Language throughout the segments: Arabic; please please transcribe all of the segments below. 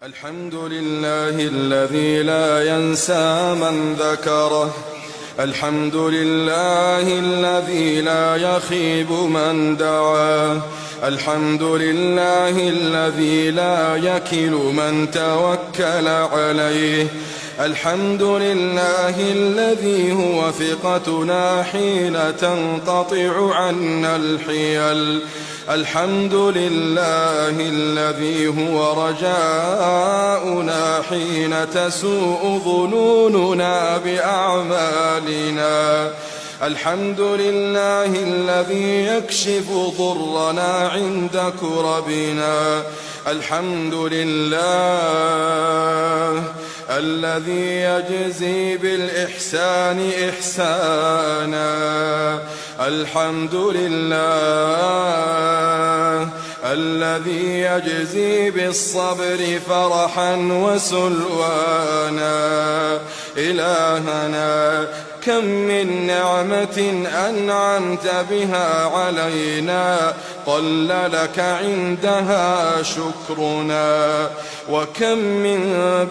الحمد لله الذي لا ينسى من ذكره، الحمد لله الذي لا يخيب من دعاه، الحمد لله الذي لا يكل من توكل عليه، الحمد لله الذي هو ثقتنا حين تنقطع عنا الحيل، الحمد لله الذي هو رجاؤنا حين تسوء ظنوننا بأعمالنا، الحمد لله الذي يكشف ضرنا عند كربنا، الحمد لله الذي يجزي بالإحسان إحسانا، الحمد لله الذي يجزي بالصبر فرحا وسلوانا. إلهنا كم من نعمة أنعمت بها علينا قل لك عندها شكرنا، وكم من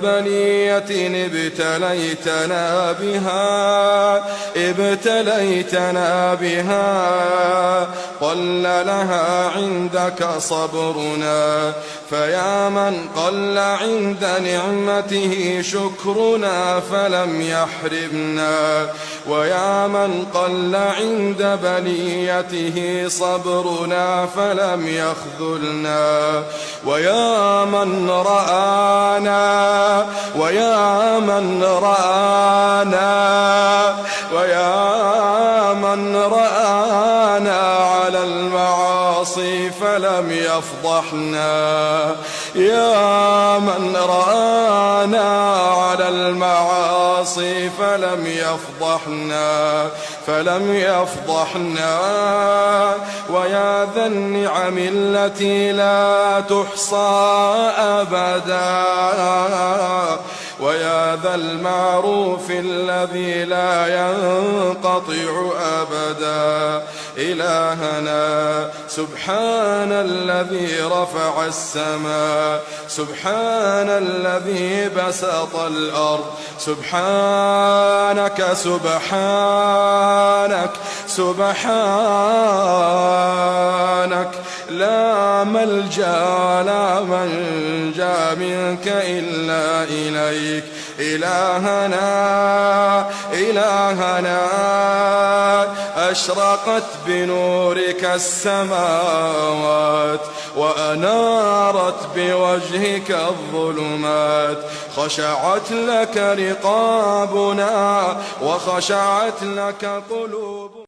بلية ابتليتنا بها قل لها عندك صبرنا، فيا من قل عند نعمته شكرنا فلم يحرمنا، ويا من قل عند بليته صبرنا فلم يخذلنا، ويا من رآنا على المعاصي فلم يفضحنا، يا من رآنا على المعاصي فلم يفضحنا، ويا ذا النعم التي لا تحصى أبدا، ويا ذا المعروف الذي لا ينقطع أبدا. إلهنا سبحان الذي رفع السماء، سبحان الذي بسط الأرض، سبحانك لا ملجأ لا منجا منك إلا إليك. إلهنا أشرقت بنورك السماوات، وأنارت بوجهك الظلمات، خشعت لك رقابنا وخشعت لك قلوبنا.